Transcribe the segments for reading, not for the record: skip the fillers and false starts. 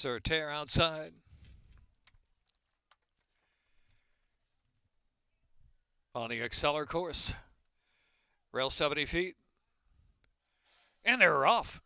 Tear outside. On the acceler course. Rail 70 feet. And they're off.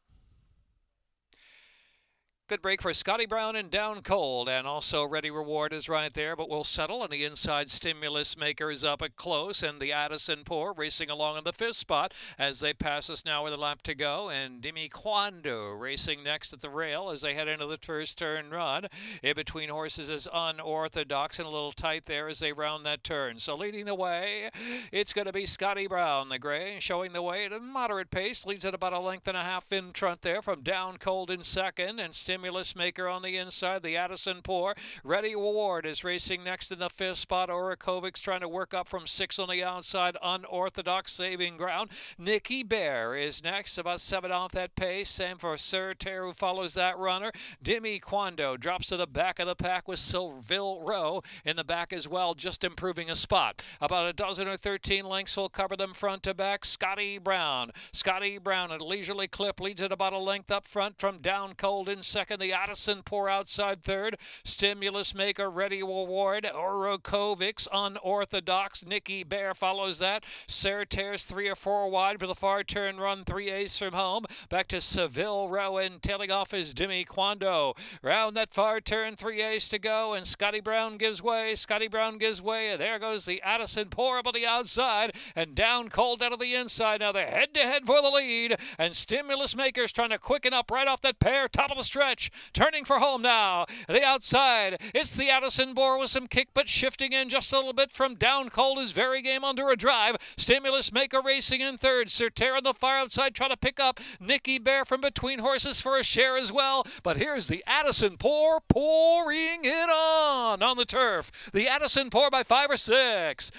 Good break for Scotty Brown and Down Cold, and also Ready Reward is right there, but we'll settle on the inside. Stimulus Maker is up at close, and the Addison Poor racing along in the fifth spot as they pass us now with a lap to go, and Dimi Quando racing next at the rail as they head into the first turn run. In between horses is Unorthodox and a little tight there as they round that turn. So leading the way, it's going to be Scotty Brown, the gray, showing the way at a moderate pace, leads at about a length and a half in front there from Down Cold in second, and Stimulus Maker on the inside. The Addison Poor. Ready Reward is racing next in the fifth spot. Orakovic's trying to work up from six on the outside. Unorthodox saving ground. Nicky Bear is next, about 7 off that pace. Same for Sir Terre, who follows that runner. Dimi Quando drops to the back of the pack with Seville Row in the back as well, just improving a spot. About a dozen or 13 lengths will cover them front to back. Scotty Brown at a leisurely clip leads at about a length up front from Down Cold in second. The Addison Poor outside third. Stimulus Maker, Ready Reward. Orokovics, Unorthodox. Nicky Bear follows that. Sarah Tears 3 or 4 wide for the far turn run. 3/8 from home. Back to Seville Row, and tailing off is Dimi Quando. Round that far turn, 3/8 to go, and Scotty Brown gives way. And there goes the Addison Poor up on the outside, and Down Cold out of the inside. Now they're head-to-head for the lead, and Stimulus Maker's trying to quicken up right off that pair. Top of the stretch. Turning for home now. The outside, it's the Addison Poor with some kick, but shifting in just a little bit from Down Cold is very game under a drive. Stimulus Maker racing in third. Sir Terre on the far outside trying to pick up Nicky Bear from between horses for a share as well. But here's the Addison Poor pouring it on the turf. The Addison Poor by 5 or 6.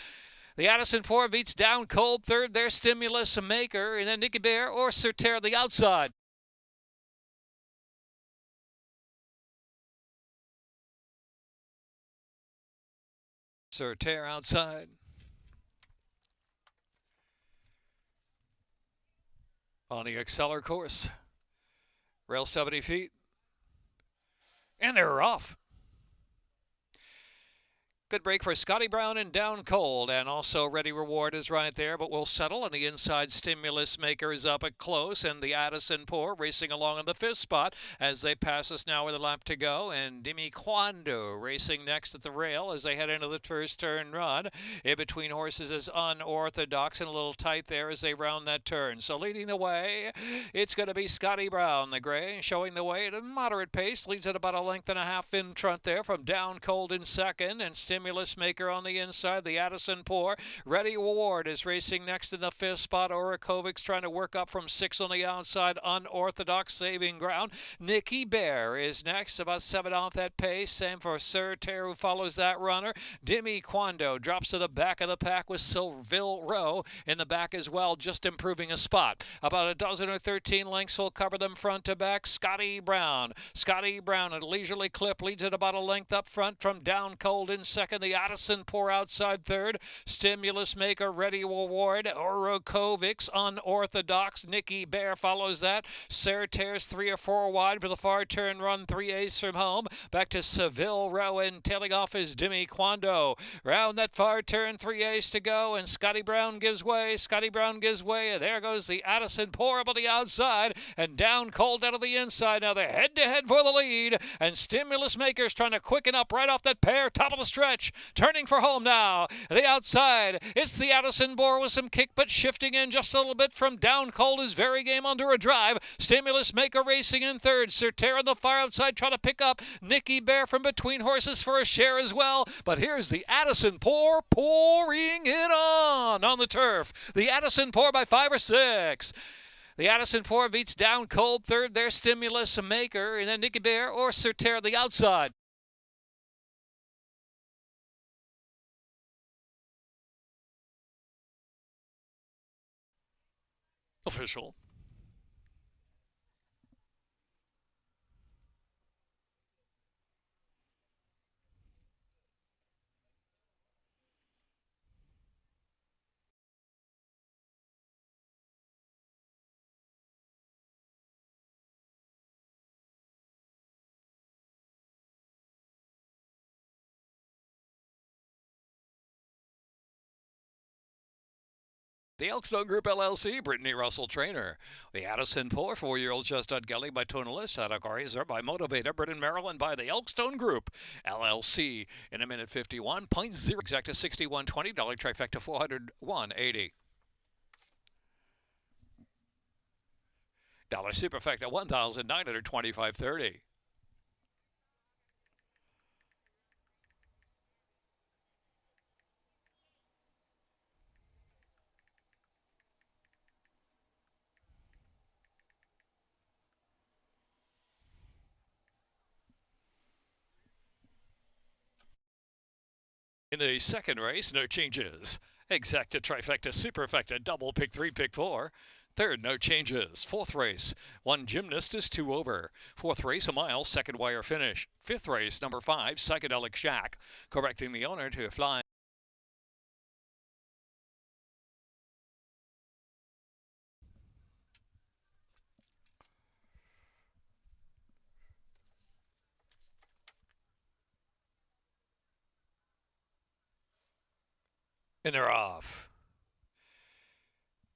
The Addison Poor beats Down Cold third. Their Stimulus Maker, and then Nicky Bear or Sir Terre on the outside. Sir Terre outside. On the acceler course. Rail 70 feet. And they're off. Good break for Scotty Brown and Down Cold, and also Ready Reward is right there, but we'll settle on the inside. Stimulus Maker is up at close, and the Addison Poor racing along in the fifth spot as they pass us now with a lap to go, and Dimi Quando racing next at the rail as they head into the first turn run. In between horses is Unorthodox and a little tight there as they round that turn. So leading the way, it's going to be Scotty Brown, the gray, showing the way at a moderate pace, leads at about a length and a half in front there from Down Cold in second, and Stimulus Maker on the inside. The Addison Poor. Ready Reward is racing next in the fifth spot. Orakovic's trying to work up from six on the outside. Unorthodox saving ground. Nicky Bear is next, about 7 off that pace. Same for Sir Terre, who follows that runner. Dimi Quando drops to the back of the pack with Seville Row in the back as well, just improving a spot. About a dozen or 13 lengths will cover them front to back. Scotty Brown at a leisurely clip leads at about a length up front from Down Cold in second. The Addison Poor outside third. Stimulus Maker, Ready Reward. Orokovics, Unorthodox. Nicky Bear follows that. Sarah Tears 3 or 4 wide for the far turn run. 3/8 from home. Back to Seville Row, and tailing off is Dimi Quando. Round that far turn, 3/8 to go, and Scotty Brown gives way. And there goes the Addison Poor up on the outside, and Down Cold out of the inside. Now they're head-to-head for the lead, and Stimulus Maker's trying to quicken up right off that pair. Top of the stretch. Turning for home now. The outside, it's the Addison Poor with some kick, but shifting in just a little bit from Down Cold is very game under a drive. Stimulus Maker racing in third. Sir Terre on the far outside trying to pick up Nicky Bear from between horses for a share as well. But here's the Addison Poor pouring it on the turf. The Addison Poor by 5 or 6. The Addison Poor beats Down Cold third. Their Stimulus Maker, and then Nicky Bear or Sir Terre on the outside. Official. The Elkstone Group LLC, Brittany Russell Trainer. The Addison Poor 4-year-old Chestnut Gelly by Tunalis, Atagarizer by Motivator, Britain, Maryland by the Elkstone Group LLC. In a minute 51.0, exacta 61.20, dollar trifecta 401.80. Dollar superfecta 1,925.30. In the second race, no changes. Exacta, trifecta, superfecta, double, pick 3, pick 4. Third, no changes. Fourth race, one gymnast is 2 over. Fourth race, a mile, second wire finish. Fifth race, number 5, Psychedelic Shack, correcting the owner to fly. And they're off.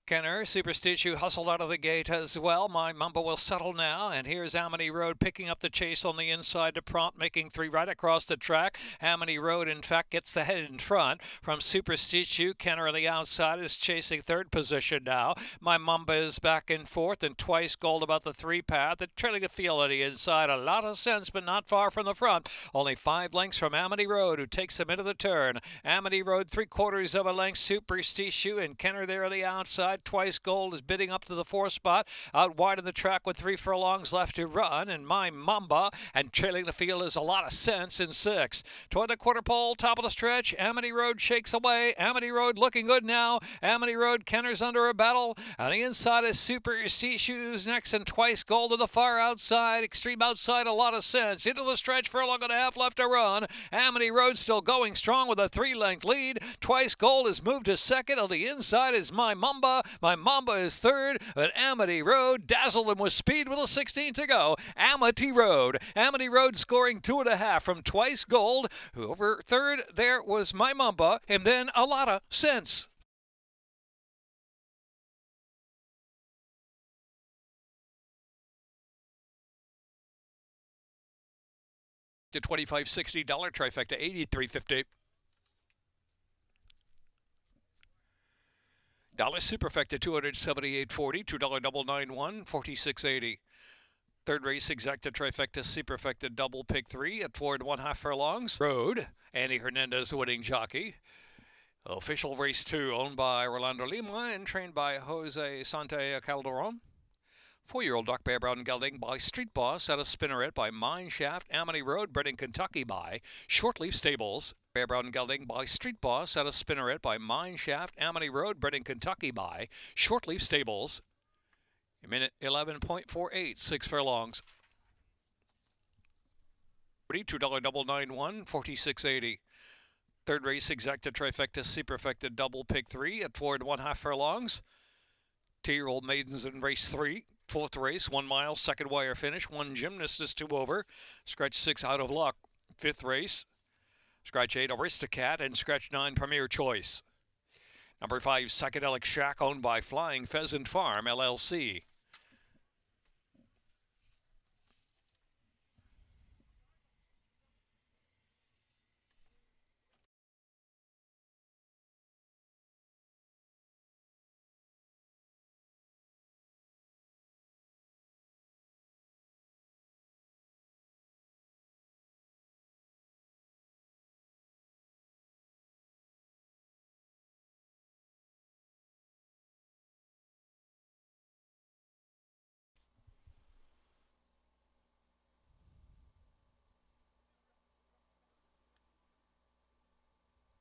Kenner, Superstition hustled out of the gate as well. My Mumba will settle now, and here's Amity Road picking up the chase on the inside to Prompt, making 3 right across the track. Amity Road, in fact, gets the head in front from Superstition. Kenner on the outside is chasing third position now. My Mumba is back in fourth, and Twice Gold about the 3 path. And trailing a field on the inside, a lot of sense, but not far from the front. Only 5 lengths from Amity Road, who takes them into the turn. Amity Road, 3/4 of a length. Superstition and Kenner there on the outside. Twice Gold is bidding up to the 4th spot. Out wide of the track with 3 furlongs left to run. And My Mamba and trailing the field is a lot of sense in 6. Toward the quarter pole, top of the stretch. Amity Road shakes away. Amity Road looking good now. Amity Road, Kenner's under a battle. On the inside is Superstition next, and Twice Gold to the far outside. Extreme outside, a lot of sense. Into the stretch, furlong and a half left to run. Amity Road still going strong with a 3-length lead. Twice Gold has moved to second. On the inside is My Mamba. My Mamba is third, but Amity Road dazzled him with speed with a 16 to go. Amity Road scoring 2.5 from Twice Gold. Over third there was My Mamba, and then a lot of sense. To $25.60, trifecta 83.50. Dollar superfecta 278.40, $2 double 91, 46.80. Third race, exacta, trifecta, superfecta, double, pick 3 at 4 1/2 furlongs. Road, Andy Hernandez, the winning jockey. Official race 2, owned by Orlando Lima and trained by Jose Sante Calderon. 4-year-old Dark Bear Brown Gelding by Street Boss at a Spinneret by Mineshaft. Amity Road, bred in Kentucky by Shortleaf Stables. Bear Brown Gelding by Street Boss at a Spinneret by Mineshaft. Amity Road, bred in Kentucky by Shortleaf Stables. A minute 11.48, 6 furlongs. $2 double 91, 46.80. Third race, exacta, trifecta, superfecta, double, pick 3 at 4 1/2 furlongs. 2-year-old maidens in race 3. Fourth race, 1 mile, second wire finish. One gymnast is 2 over. Scratch 6 out of luck. Fifth race, scratch 8 Aristocat and scratch 9 Premier Choice. Number 5 Psychedelic Shack, owned by Flying Pheasant Farm LLC.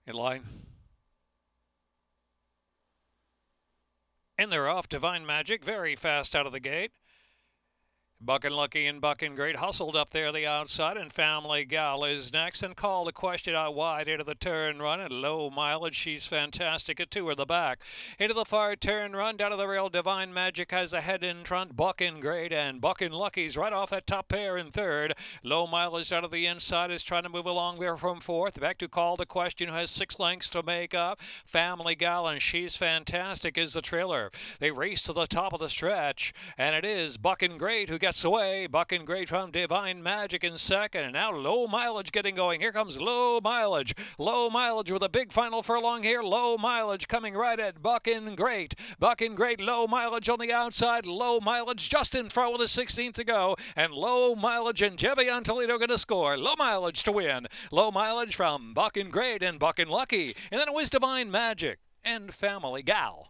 In line. And they're off. Divine Magic, very fast out of the gate. Bucking Lucky and Bucking Great hustled up there the outside, and Family Gal is next and called a question out wide into the turn run at low mileage. She's fantastic at 2 in the back. Into the far turn run, down to the rail. Divine Magic has the head in front. Bucking Great and Bucking Lucky's right off that top pair in third. Low mileage out of the inside is trying to move along there from fourth. Back to Call the Question, who has 6 lengths to make up. Family Gal and She's Fantastic is the trailer. They race to the top of the stretch, and it is Bucking Great who gets away. Bucking Great from Divine Magic in second, and now Low Mileage getting going. Here comes Low Mileage. Low Mileage with a big final furlong here. Low Mileage coming right at Bucking Great. Bucking Great, Low Mileage on the outside. Low Mileage just in front with a 16th to go, and Low Mileage and Jevian Toledo going to score. Low Mileage to win. Low Mileage from Bucking Great and Bucking Lucky, and then it was Divine Magic and Family Gal.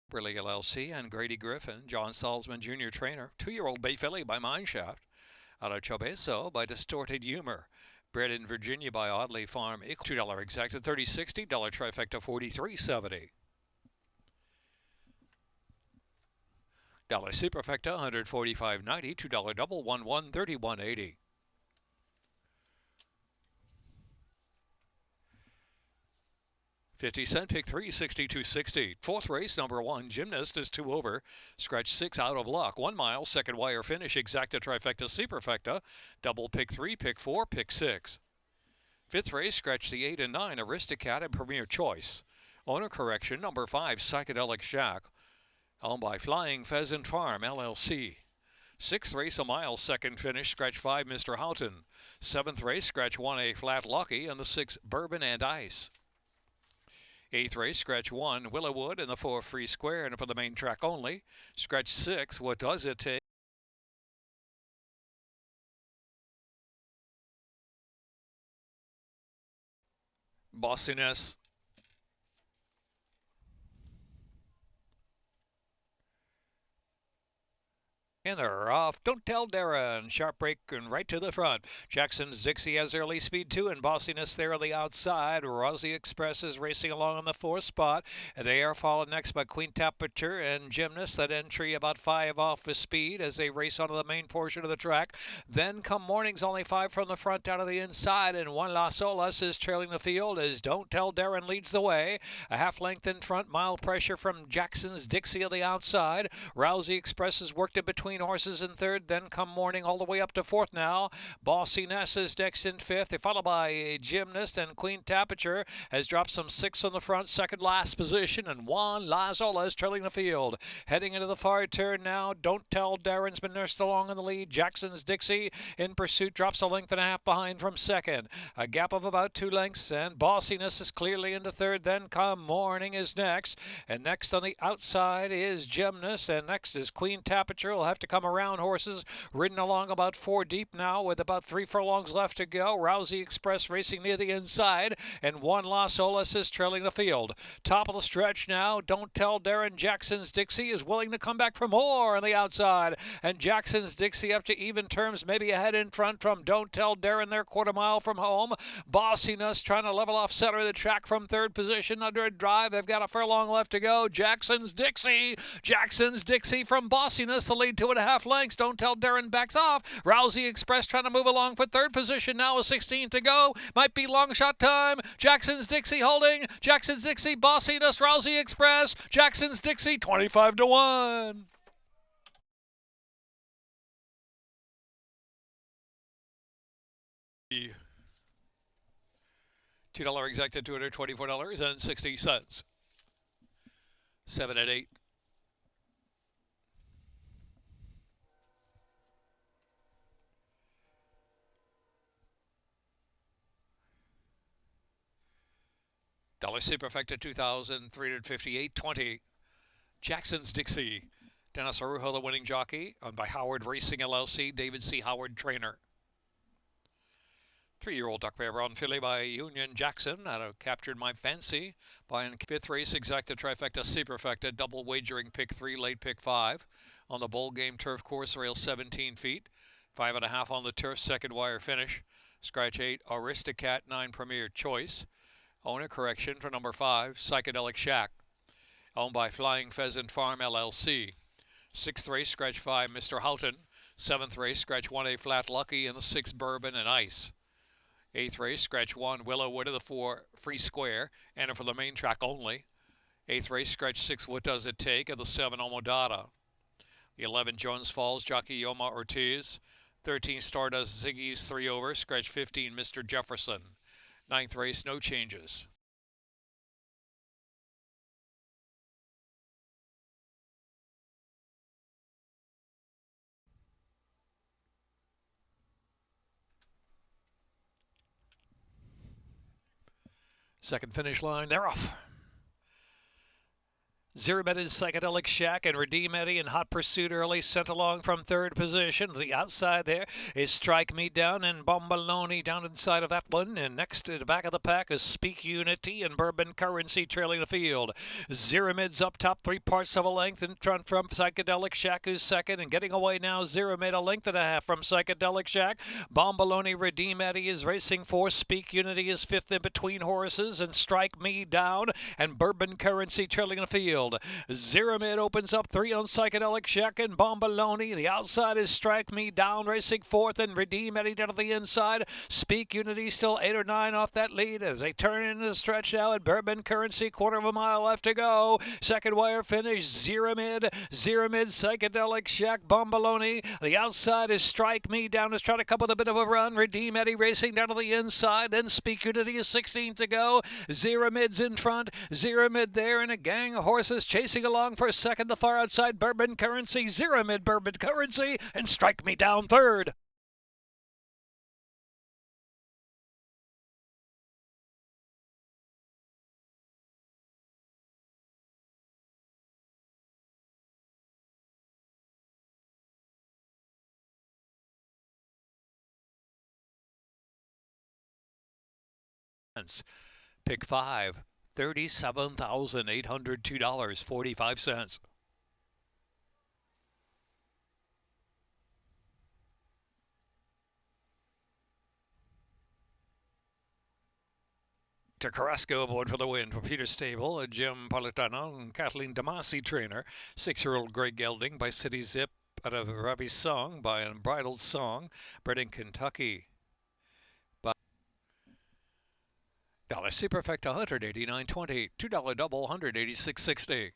Briley LLC and Grady Griffin, John Salzman Jr. trainer. 2-year-old Bay Filly by Mineshaft. Out of Chobeso by Distorted Humor. Bred in Virginia by Audley Farm. $2 exacted, $30.60. Trifecta, $43.70. Superfecta, $145.90. $2 double, $31.80. 50-cent, pick 3, 62.60. Fourth race, number 1, Gymnast is 2 over. Scratch 6 out of luck. 1 mile, second wire finish, exacta, trifecta, superfecta. Double, pick 3, pick 4, pick 6. Fifth race, scratch the 8 and 9, Aristocat and Premier Choice. Owner correction, number 5, Psychedelic Shack. Owned by Flying Pheasant Farm, LLC. Sixth race, a mile, second finish, scratch 5, Mr. Houghton. Seventh race, scratch 1A, Flat Lucky, and the 6, Bourbon and Ice. Eighth race, scratch 1, Willowwood, and the 4, Free Square, and for the main track only. Scratch 6, What Does It Take? Bossiness. And they're off. Don't Tell Darren. Sharp break and right to the front. Jackson's Dixie has early speed 2, and Bossiness there on the outside. Rosie Express is racing along on the 4th spot. They are followed next by Queen Temperature and Gymnast. That entry about 5 off the speed as they race onto the main portion of the track. Then come Mornings, only 5 from the front down to the inside, and One Las Olas is trailing the field as Don't Tell Darren leads the way. A half length in front. Mile pressure from Jackson's Dixie on the outside. Rousey Express has worked in between horses in third, then come Morning all the way up to 4th now. Bossiness is next in 5th. They're followed by Gymnast, and Queen Temperature has dropped some 6 on the front, second last position, and Juan Lazola is trailing the field. Heading into the far turn now. Don't Tell Darren's been nursed along in the lead. Jackson's Dixie in pursuit drops a length and a half behind from second. A gap of about 2 lengths, and Bossiness is clearly into third. Then come Morning is next, and next on the outside is Gymnast, and next is Queen Temperature. Will have to come around horses ridden along about 4 deep now with about 3 furlongs left to go. Rousey Express racing near the inside, and One Las Olas is trailing the field. Top of the stretch now. Don't Tell Darren. Jackson's Dixie is willing to come back for more on the outside, and Jackson's Dixie up to even terms, maybe ahead in front from Don't Tell Darren there, quarter mile from home. Bossiness trying to level off center of the track from third position under a drive. They've got a furlong left to go. Jackson's Dixie from Bossiness, the lead 2.5 lengths. Don't Tell Darren backs off. Rousey Express trying to move along for third position now with 16 to go. Might be long shot time. Jackson's Dixie holding. Jackson's Dixie, Bossiness, Rousey Express. Jackson's Dixie 25 to 1. $2 exacted, $224.60. 7 at 8. Dollar Superfecta 2,358.20. Jackson's Dixie. Dennis Arujo, the winning jockey, owned by Howard Racing LLC. David C. Howard, trainer. 3-year-old Duck Bear Brown filly by Union Jackson out of Captured My Fancy by an 5th race exacta trifecta superfecta double wagering pick 3 late pick 5 on the bowl game turf course rail 17 feet 5.5 on the turf second wire finish. Scratch 8 Aristocat 9 Premier Choice. Owner correction for number 5 Psychedelic Shack, owned by Flying Pheasant Farm LLC. 6th race scratch 5 Mr. Houghton. 7th race scratch 1A Flat Lucky and the 6 Bourbon and Ice. 8th race scratch 1 Willowwood of the 4 Free Square, enter for the main track only. 8th race scratch 6 What Does It Take of the 7 Omodata. The 11 Jones Falls Jockey Yoma Ortiz. 13 Stardust Ziggy's 3 over scratch 15 Mr. Jefferson. 9th race no changes. Second finish line, they're off. Zero Med is Psychedelic Shack and Redeem Eddie in hot pursuit early, sent along from third position. The outside there is Strike Me Down and Bombaloni down inside of that one. And next to the back of the pack is Speak Unity and Bourbon Currency trailing the field. Zero Med's up top, 3 parts of a length in front from Psychedelic Shack, who's second. And getting away now, Zero Med a length and a half from Psychedelic Shack. Bombaloni, Redeem Eddie is racing 4. Speak Unity is 5th in between horses. And Strike Me Down and Bourbon Currency trailing the field. Zero Mid opens up 3 on Psychedelic Shack and Bombaloni. The outside is Strike Me Down racing 4th and Redeem Eddie down to the inside. Speak Unity still 8 or 9 off that lead as they turn into the stretch now at Bourbon Currency. 1/4 mile left to go. Second wire finish. Zero Mid, Psychedelic Shack, Bombaloni. The outside is Strike Me Down is trying to come with a bit of a run. Redeem Eddie racing down to the inside. Then Speak Unity is 16th to go. Zero Mid's in front. Zero Mid there and a gang of horses chasing along for a second. The far outside Bourbon Currency, Zero Mid Bourbon Currency, and Strike Me Down third. Pick 5. $37,802.45. Carrasco aboard for the win for Peter Stable, Jim Politano and Kathleen Damasi trainer. 6-year-old Greg Gelding by City Zip out of Robbie's Song by Unbridled Song, bred in Kentucky. $1 Superfecta $189.20, $2 double $186.60.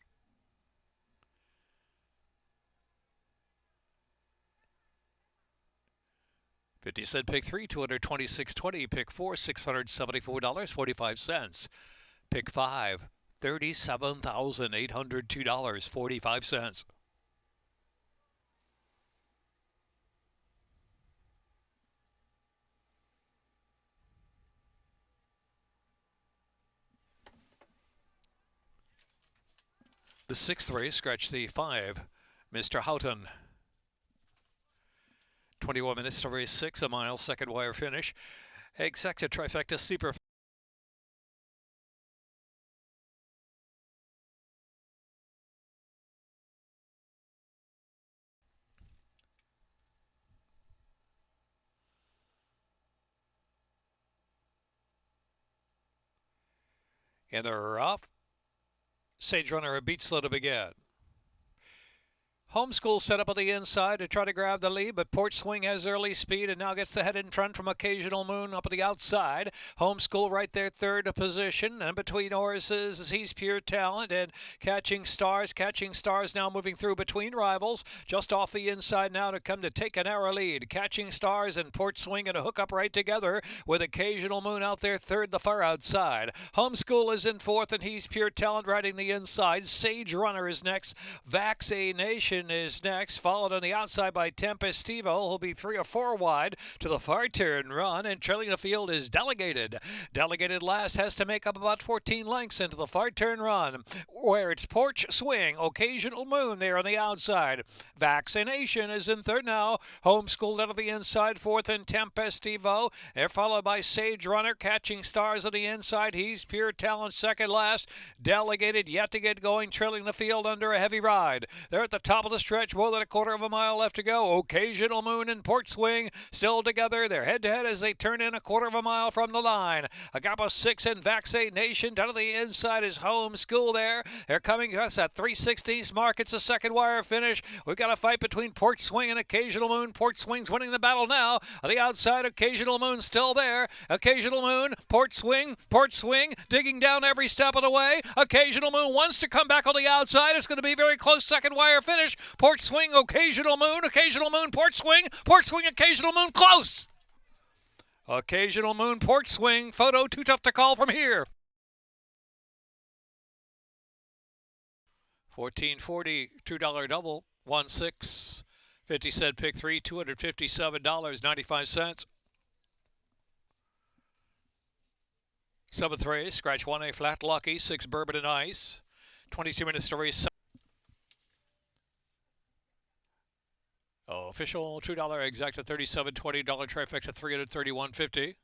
50-cent pick 3, $226.20. Pick 4, $674.45. Pick 5, $37,802.45. The 6th race, scratch the 5, Mr. Houghton. 21 minutes to race 6, a mile, second wire finish. Exacta trifecta super. And they're off. Sage Runner a beat slow to begin. Homeschool set up on the inside to try to grab the lead, but Port Swing has early speed and now gets the head in front from Occasional Moon up at the outside. Homeschool right there, third position, and between horses, He's Pure Talent and Catching Stars. Catching Stars now moving through between rivals, just off the inside now to come to take a narrow lead. Catching Stars and Port Swing and a hook up right together with Occasional Moon out there third, the far outside. Homeschool is in fourth and He's Pure Talent riding the inside. Sage Runner is next. Vax A Nation Nation is next, followed on the outside by Tempestivo. He'll be 3 or 4 wide to the far turn run, and trailing the field is Delegated. Delegated last has to make up about 14 lengths into the far turn run, where it's Porch Swing, Occasional Moon there on the outside. Vaccination is in third now. Homeschooled out of the inside, fourth and Tempestivo. They're followed by Sage Runner, Catching Stars on the inside. He's Pure Talent second last. Delegated yet to get going, trailing the field under a heavy ride. They're at the top of the stretch, more than a quarter of a mile left to go. Occasional Moon and Port Swing still together. They're head-to-head as they turn in a quarter of a mile from the line. A gap of 6 and Vaccination. Down to the inside is Homeschool there. They're coming us at 3/16 mark. It's a second wire finish. We've got a fight between Port Swing and Occasional Moon. Port Swing's winning the battle now. On the outside, Occasional Moon still there. Occasional Moon, Port Swing, digging down every step of the way. Occasional Moon wants to come back on the outside. It's going to be very close second wire finish. Port Swing, Occasional Moon, Port Swing, Occasional Moon, close. Occasional Moon, Port Swing, photo too tough to call from here. 1440, $2 double, 1/6, 50-cent pick 3, $257.95. 7th race, scratch 1A flat lucky, 6 bourbon and ice, 22-minute stories. Oh, official $2 exacta, $37.20, trifecta, $331.50.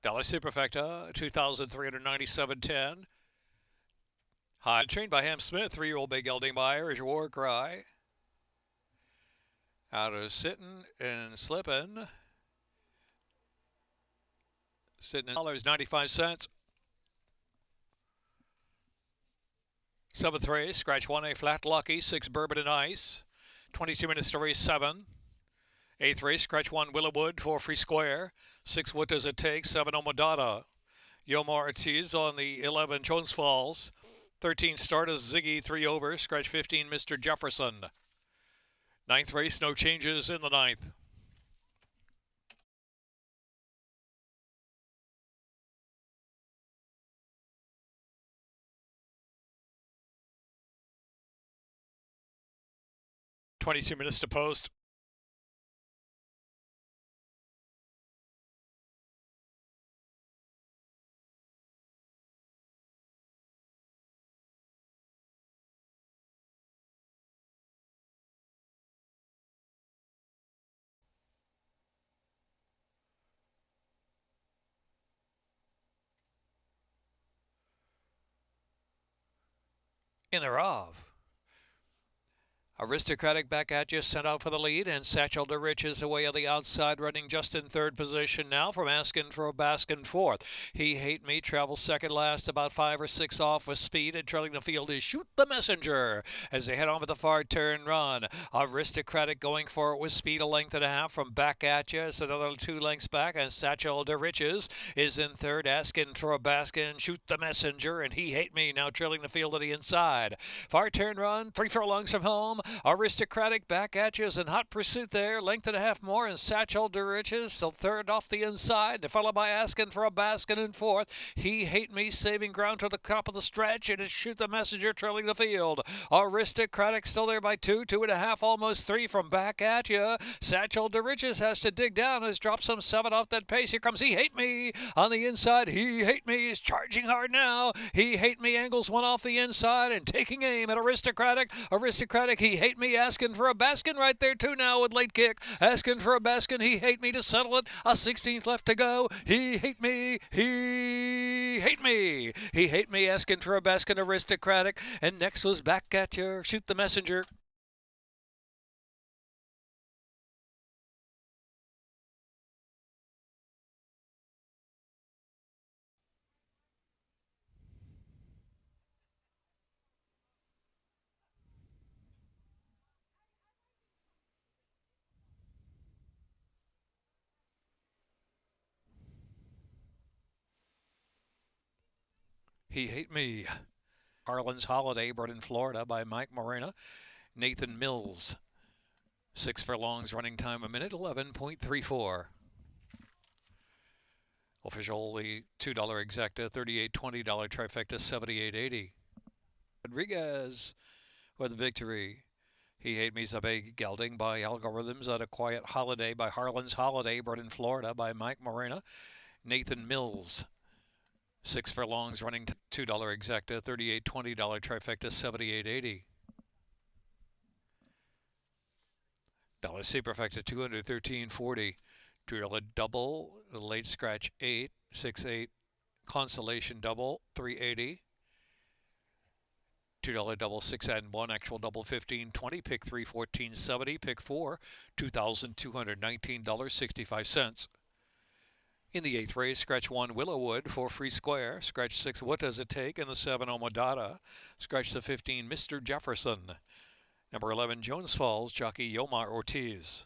Dollar superfecta, $2,397.10. High trained by Ham Smith, 3-year-old Big Gelding Meyer is your war cry. Out of sitting and slipping. Sitting in $95. 7th race, scratch 1A flat lucky, 6 bourbon and ice, 22-minute story 7. 8th race, scratch 1 Willowwood, 4 free square, 6 What Does It Take, 7 Omadata. Yomar Ortiz on the 11 Jones Falls. 13 Stardust Ziggy, 3 over, scratch 15 Mr. Jefferson. 9th race, no changes in the 9th. $22 minutes to post. In the of. Aristocratic back at you, sent out for the lead, and Satchel to Riches away on the outside, running just in 3rd position now from Askin for a Baskin 4th. He Hate Me travels second last, about 5 or 6 off with speed, and trailing the field is Shoot the Messenger as they head on with the far turn run. Aristocratic going for it with speed, a length and a half from back at you. It's another 2 lengths back, and Satchel to Riches is in 3rd. Askin for a Baskin, Shoot the Messenger, and He Hate Me now trailing the field to the inside. Far turn run, 3 furlongs from home. Aristocratic back at you is in hot pursuit there. Length and a half more, and Satchel to Riches still 3rd off the inside, followed by Askin for a Baskin in 4th. He Hate Me saving ground to the top of the stretch, and it's Shoot the Messenger trailing the field. Aristocratic still there by 2, 2.5, almost 3 from back at you. Satchel to Riches has to dig down, has dropped some 7 off that pace. Here comes He Hate Me on the inside. He Hate Me is charging hard now. He Hate Me angles 1 off the inside and taking aim at Aristocratic. He Hate Me asking for a Baskin right there too now with late kick. Asking for a Baskin. He Hate Me to settle it. A 16th left to go. He Hate Me. He Hate Me. He Hate Me asking for a Baskin. Aristocratic. And next was back at you. Shoot the Messenger. He Hate Me. Harlan's Holiday, brought in Florida by Mike Morena. Nathan Mills. 6 furlongs, running time a minute, 11.34. Official, the $2 exacta, $38.20 trifecta, $78.80. Rodriguez with victory. He Hate Me's a Big Gelding by Algorithms at a Quiet Holiday by Harlan's Holiday, bred in Florida by Mike Morena. Nathan Mills. 6 furlongs running $2 exacta, $38.20 trifecta, $78.80. Dollar Superfecta, $213.40. $2 double, late scratch 8, 6-8. Consolation double, $3.80. $2 double 6 and 1, actual double 15.20, pick 3 14.70, pick 4 $2,219.65. In the 8th race, scratch 1 Willowwood for Free Square, scratch 6 What Does It Take, and the 7 Omodata, scratch the 15 Mr. Jefferson. Number 11 Jones Falls, jockey Yomar Ortiz.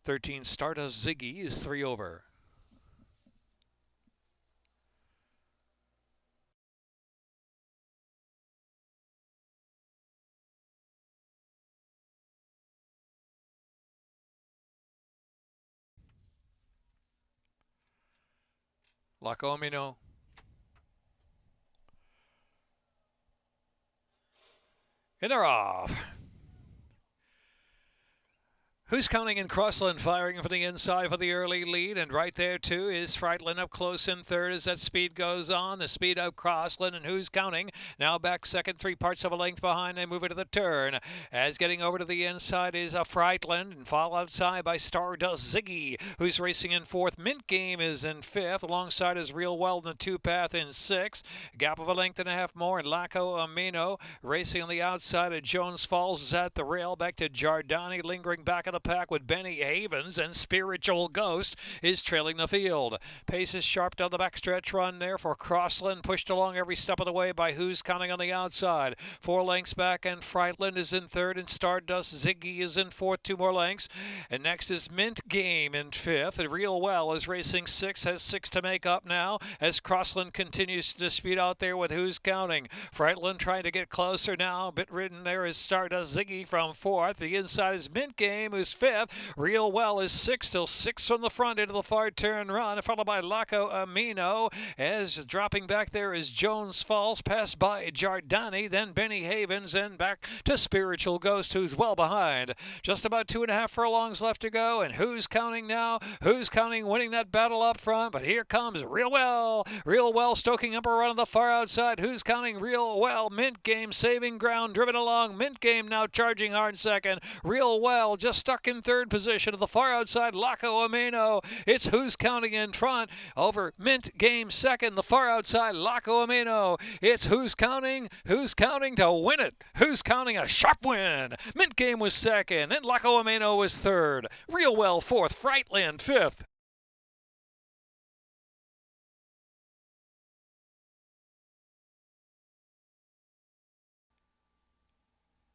13 Stardust Ziggy is 3 over. Laco Amino. And they're off. Who's Counting in Crossland, firing from the inside for the early lead, and right there too is Frightlin up close in third as that speed goes on. The speed of Crossland, and Who's Counting now back second, 3 parts of a length behind. They move into the turn as getting over to the inside is Frightlin, and fall outside by Stardust Ziggy, who's racing in fourth. Mint Game is in fifth, alongside is Real Well in the 2-path in sixth. Gap of a length and a half more, and Laco Amino racing on the outside of Jones Falls is at the rail. Back to Giordani, lingering back at the pack with Benny Havens, and Spiritual Ghost is trailing the field. Pace is sharp down the backstretch run there for Crossland, pushed along every step of the way by Who's Counting on the outside. 4 lengths back, and Frightlin is in third, and Stardust Ziggy is in fourth, 2 more lengths. And next is Mint Game in fifth, and Real Well is racing sixth, has 6 to make up now as Crossland continues to dispute out there with Who's Counting. Frightlin trying to get closer now, bit ridden there is Stardust Ziggy from fourth. The inside is Mint Game, who's fifth. Real Well is sixth, still 6 from the front into the far turn run, followed by Laco Amino. As dropping back there is Jones Falls, passed by Giordani, then Benny Havens, and back to Spiritual Ghost, who's well behind. Just about 2.5 furlongs left to go, and Who's Counting now? Who's Counting winning that battle up front, but here comes Real Well. Real Well stoking up a run on the far outside. Who's Counting? Real Well. Mint Game saving ground, driven along. Mint Game now charging hard second. Real Well just stuck in third position to the far outside. Laco Amino. It's Who's Counting in front over Mint Game second. The far outside Laco Amino. It's Who's Counting? Who's Counting to win it? Who's Counting? A sharp win. Mint Game was second, and Laco Amino was third. Real Well fourth. Frightlin fifth.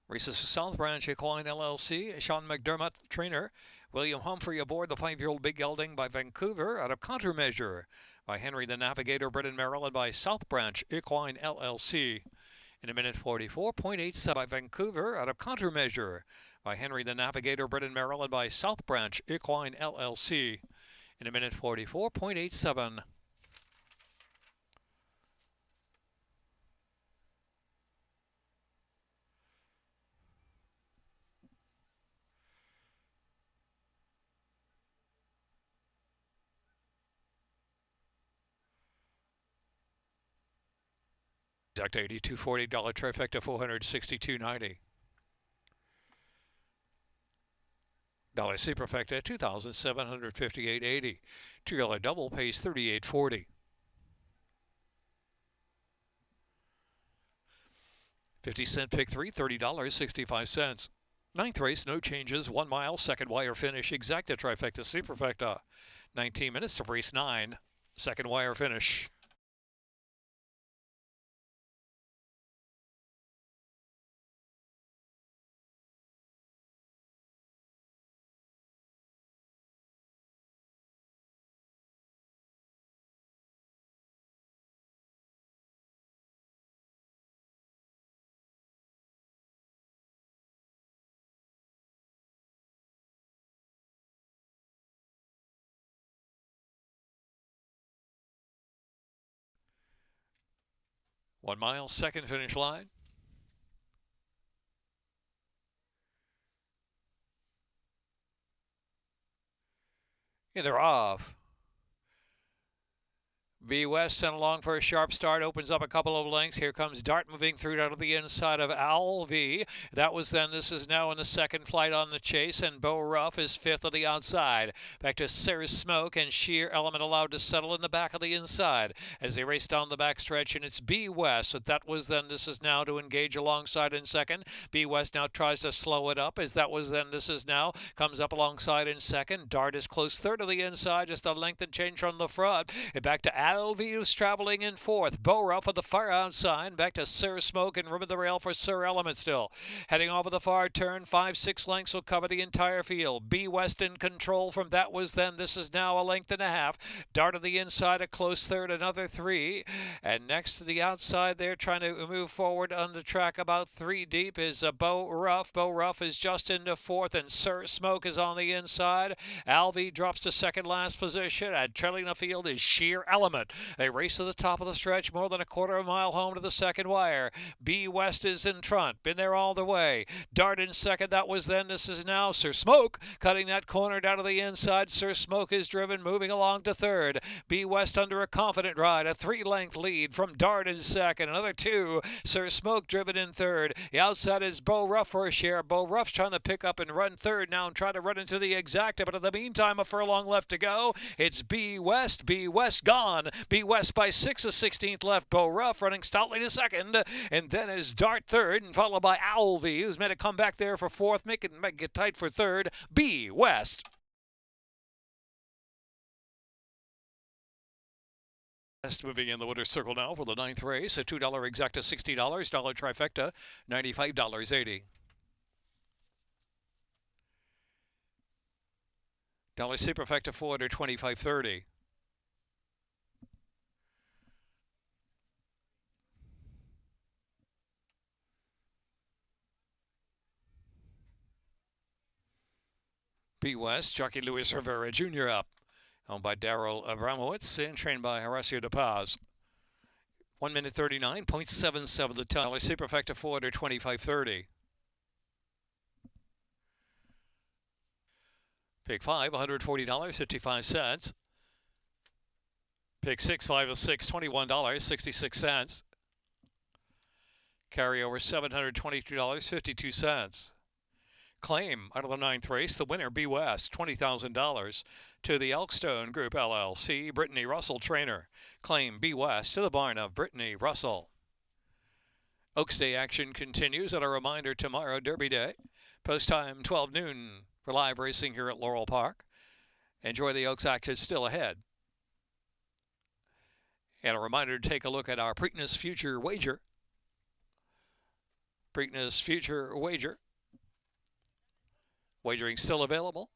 Races for South Branch Equine LLC. Sean McDermott, trainer. William Humphrey aboard the 5-year-old Big Gelding by Vancouver out of Countermeasure by Henry the Navigator, bred in Maryland by South Branch Equine LLC. In a minute 44.87 by Vancouver out of Countermeasure by Henry the Navigator, bred in Maryland by South Branch Equine LLC. In a minute 44.87. Exact $82.40 trifecta, $462.90. Dollar Superfecta, $2,758.80. $2 double pays $38.40. 50-cent pick 3, $30.65. 9th race, no changes, 1 mile, second wire finish, exacta trifecta superfecta. 19 minutes of race 9, second wire finish. One mile, second finish line. Yeah, they're off. B West sent along for a sharp start, opens up a couple of lengths. Here comes Dart moving through down to the inside of Alv. That was then. This is now in the second flight on the chase, and Bo Ruff is fifth on the outside. Back to Sarah Smoke and Sheer Element allowed to settle in the back of the inside as they race down the backstretch, and it's B West. But that was then. This is now to engage alongside in second. B West now tries to slow it up as that was then. This is now comes up alongside in second. Dart is close third of the inside, just a length and change from the front. And back to Alvius traveling in fourth. Bo Ruff on the far outside. Back to Sir Smoke and Rim of the Rail for Sir Element still. Heading off of the far turn. 5-6 lengths will cover the entire field. B West in control from that was then. This is now a length and a half. Dart on the inside, a close third, another 3. And next to the outside there, trying to move forward on the track about 3 deep is Bo Ruff. Bo Ruff is just into fourth, and Sir Smoke is on the inside. Alvi drops to second last position, and trailing the field is Sheer Element. They race to the top of the stretch, more than a quarter of a mile home to the second wire. B West is in front, been there all the way. Dart in second, that was then, this is now. Sir Smoke cutting that corner down to the inside. Sir Smoke is driven, moving along to third. B West under a confident ride, a 3-length lead from Dart in second, another 2. Sir Smoke driven in third. The outside is Bo Ruff for a share. Bo Ruff's trying to pick up and run third now and try to run into the exacta, but in the meantime, a furlong left to go. It's B West. B West gone. B West by 6, a 16th left. Bo Ruff running stoutly to second, and then is Dart third, and followed by Alvi, who's made a comeback there for fourth, make it tight for third. B West. Moving in the winner's circle now for the 9th race. A $2 exacta, $60. Dollar trifecta, $95.80. Dollar superfecta, $425.30. B West, jockey Luis Rivera Jr. up. Owned by Daryl Abramowitz and trained by Horacio De Paz. 1 minute 39.77 the time. Superfecta $425.30. Pick 5, $140.55. Pick 6, 5 of 6, $21.66. Carryover $722.52. Claim out of the 9th race, the winner, B West, $20,000 to the Elkstone Group LLC, Brittany Russell trainer. Claim B West to the barn of Brittany Russell. Oaks Day action continues, and a reminder tomorrow, Derby Day. Post time 12 noon for live racing here at Laurel Park. Enjoy the Oaks action still ahead. And a reminder to take a look at our Preakness Future Wager. Preakness Future Wager. Wagering still available.